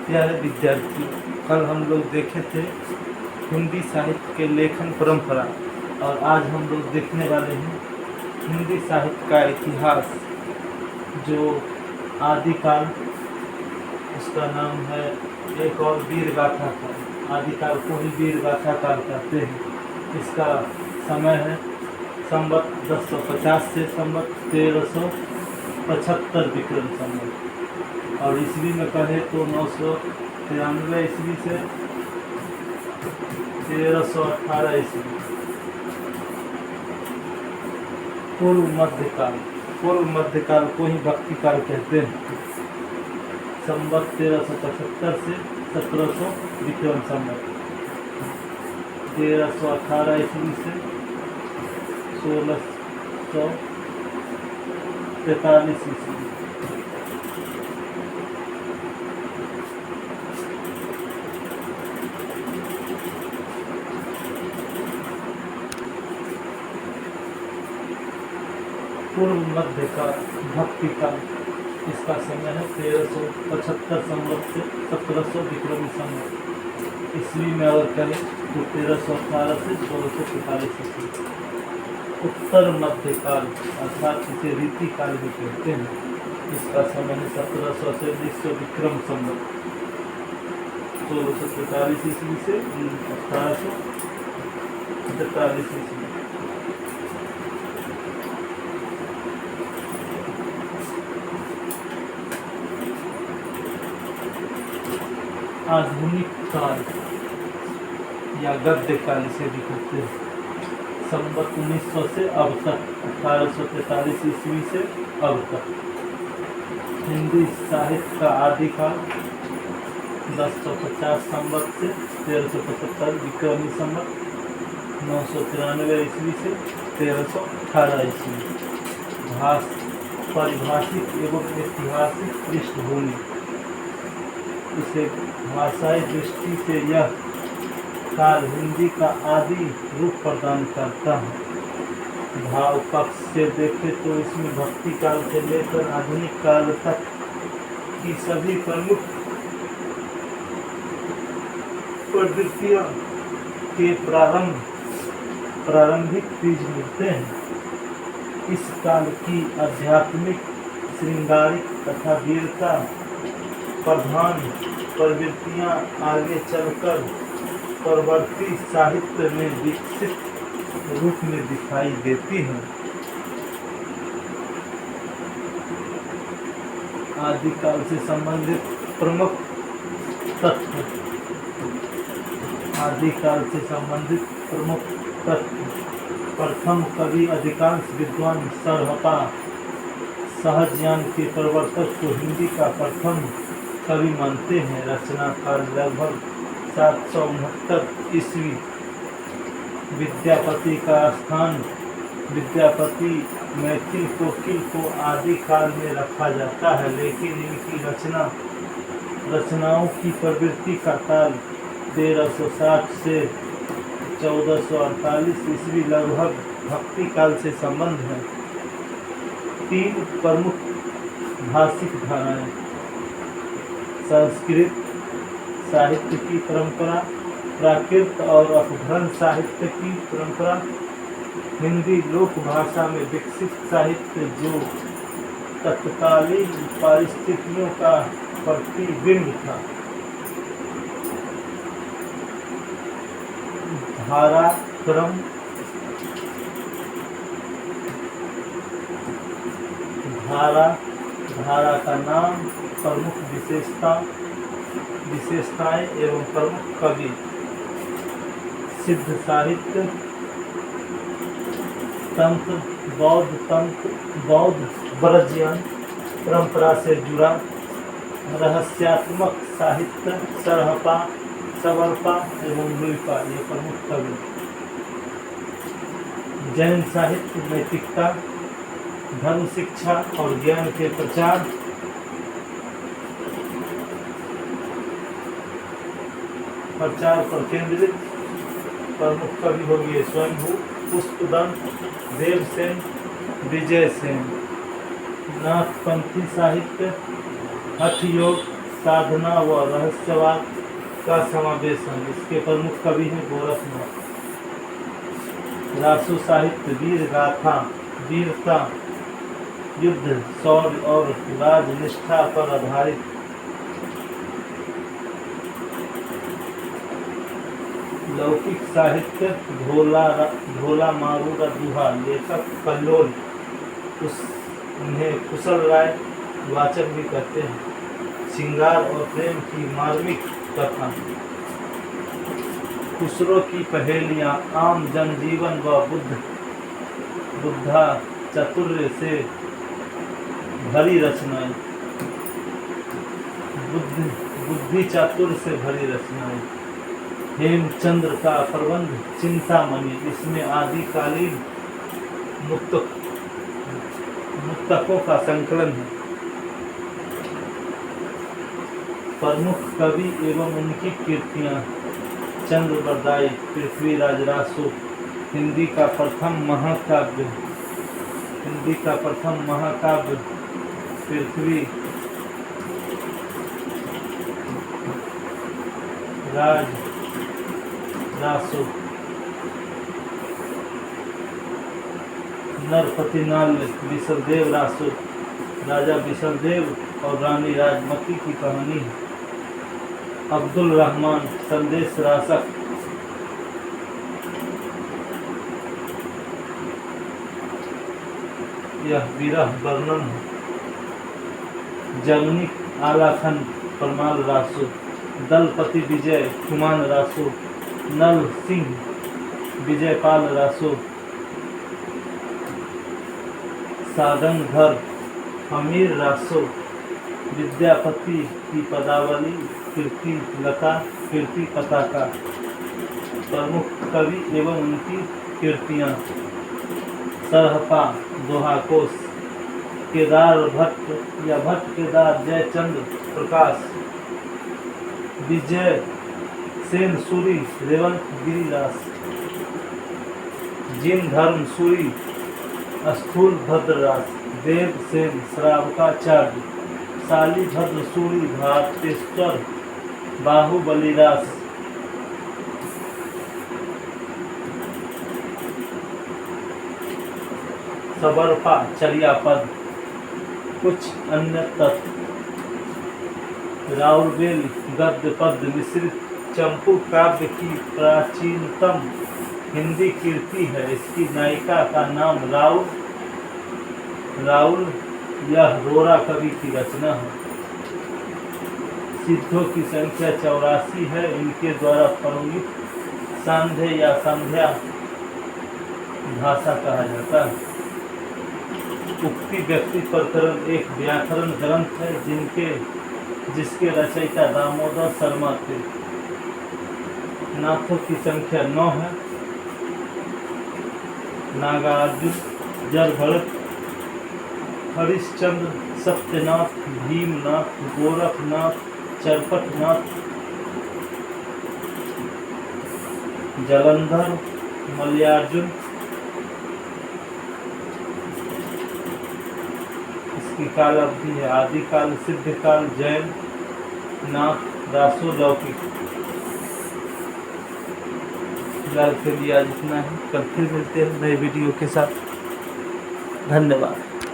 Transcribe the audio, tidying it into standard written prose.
प्यारे विद्यार्थी, कल हम लोग देखे थे हिंदी साहित्य के लेखन परंपरा और आज हम लोग देखने वाले हैं हिंदी साहित्य का इतिहास। जो आदिकाल, उसका नाम है एक और वीर गाथा काल। आदिकाल को ही वीर गाथा काल कहते हैं। इसका समय है संवत 1050 से संवत 1375 विक्रम संवत, और ईस्वी में कहे तो 993 ईस्वी से 1318 ईस्वी। पूर्व मध्यकाल को ही भक्ति काल कहते हैं। संवत 1375 से 1700 विक्रम संवत, 1318 ईस्वी से 1643 ईस्वी। पूर्व मध्यकाल भक्ति काल, इसका समय है 1375 संवत से 1700 विक्रमी संवत। ईस्वी में अगर करें तो 1318 से 1643 ईस्वी। उत्तर मध्यकाल अर्थात इसे रीति काल भी कहते हैं। इसका समय है 1700 से 1900 विक्रम संवत, 1643 ईस्वी से 1843 ईस्वी। आधुनिक काल या गद्य काल इसे भी कहते हैं। संवत 1900 से अब तक, 1843 ईस्वी से अब तक। हिंदी साहित्य का आदिकाल 1050 संवत से 1375 विक्रमी संवत, 993 ईस्वी से 1318 ईस्वी। परिभाषित एवं ऐतिहासिक पृष्ठभूमि, इसे भाषाई दृष्टि से यह काल हिंदी का आदि रूप प्रदान करता है। भाव पक्ष से देखें तो इसमें भक्ति काल से लेकर आधुनिक काल तक की सभी प्रमुख प्रवृत्तियों के प्रारंभिक बीज मिलते हैं। इस काल की आध्यात्मिक, श्रृंगारिक तथा वीरता प्रधान प्रवृत्तियां आगे चलकर परवर्ती साहित्य में विकसित रूप में दिखाई देती हैं। आदिकाल से संबंधित प्रमुख तथ्य। आदिकाल से संबंधित प्रमुख तथ्य। प्रथम कवि अधिकांश विद्वान सरहपा सहज ज्ञान के प्रवर्तक को हिंदी का प्रथम कवि मानते हैं। रचना काल लगभग 769 ईस्वी। विद्यापति का स्थान, विद्यापति मैथिल कोकिल को आदि काल में रखा जाता है, लेकिन इनकी रचनाओं की प्रवृत्ति का काल 1360 से 1448 ईस्वी लगभग भक्ति काल से संबंध है। तीन प्रमुख भाषिक धाराएं: संस्कृत साहित्य की परंपरा, प्राकृत और अपभ्रंश साहित्य की परंपरा, हिंदी लोक भाषा में विकसित साहित्य जो तत्कालीन परिस्थितियों का प्रतिबिंब था। धाराक्रम, धारा का नाम, प्रमुख विशेषताएं एवं प्रमुख कवि। सिद्ध साहित्य, तंत्र, बौद्ध ब्रजियन परंपरा से जुड़ा। रहस्यात्मक साहित्य, सरहपा, सवरपा एवं लुइपा ये प्रमुख कवि। जैन साहित्य, नैतिकता, धर्म शिक्षा और ज्ञान के प्रचार। पर केंद्रित प्रमुख कवि हो गए स्वयंभू, पुष्पदंत, देवसेन, विजय सेन। नाथपंथी साहित्य, हठ योग, साधना व रहस्यवाद का समावेश है। इसके प्रमुख कवि हैं गोरखनाथ। रासो साहित्य वीर गाथा, वीरता, युद्ध, शौर्य और राजनिष्ठा पर आधारित। लौकिक साहित्य ढोला मारू का दुहा, लेखक कल्लोल, उन्हें कुशल राय वाचक भी कहते हैं। श्रृंगार और प्रेम की मार्मिक कथा, खुसरो की पहेलियाँ, आम जनजीवन व बुद्धा चातुर्य से भरी रचनाएं, बुद्धि चातुर्य से भरी रचनाएं। हेमचंद्र का प्रबंध चिंतामणि, इसमें आदिकालीन मुक्तकों का संकलन है। प्रमुख कवि एवं उनकी कृतियां: चंद्रबरदाई, पृथ्वीराज रासो, हिंदी का प्रथम महाकाव्य पृथ्वी राज रासो। नरपतिनाल्य, विसलदेव रासो, राजा विसलदेव और रानी राजमती की कहानी है। अब्दुल रहमान, संदेश रासक, यह विरह वर्णन है। जगनिक आलाखंड, परमाल रासो, दलपति विजय, कुमान रासो, नल सिंह, विजयपाल रासो, सारंग घर, अमीर रासो, विद्यापति की पदावली, कीर्ति लता, कीर्ति पताका। प्रमुख कवि एवं उनकी कृतियां: सरहपा, दोहाकोश, केदार भट्ट या भट्ट केदार, जयचंद्र प्रकाश, विजय सेन सूरी, रेवंत गिरिदास, जिन धर्म सूरी, स्थूल भद्ररास, देव सेन श्रावकाचार्य, शाली भद्र सूरी, भारतेश्वर, बाहुबलीदास। सबरपा, चर्यापद। कुछ अन्य तत्व: राउरबेल गद्य पद्य मिश्रित चंपू काव्य की प्राचीनतम हिंदी कृति है। इसकी नायिका का नाम राउल, यह रोरा कवि की रचना है। सिद्धों की संख्या 84 है। इनके द्वारा प्रमुख सांध्य या संध्या भाषा कहा जाता है। उक्ति व्यक्ति प्रकरण एक व्याकरण ग्रंथ है जिसके रचयिता दामोदर शर्मा थे। नाथों की संख्या 9 है। नागार्जुन, जरभरत, हरिश्चंद्र, सत्यनाथ, भीमनाथ, गोरखनाथ, चरपटनाथ, जलंधर, मलयार्जुन। इसकी काल अवधि है आदिकाल, सिद्धकाल, जैन, नाथ, रासो, लौकिक। फिलहाल के लिए आज इतना ही। कल फिर मिलते हैं नए वीडियो के साथ। धन्यवाद।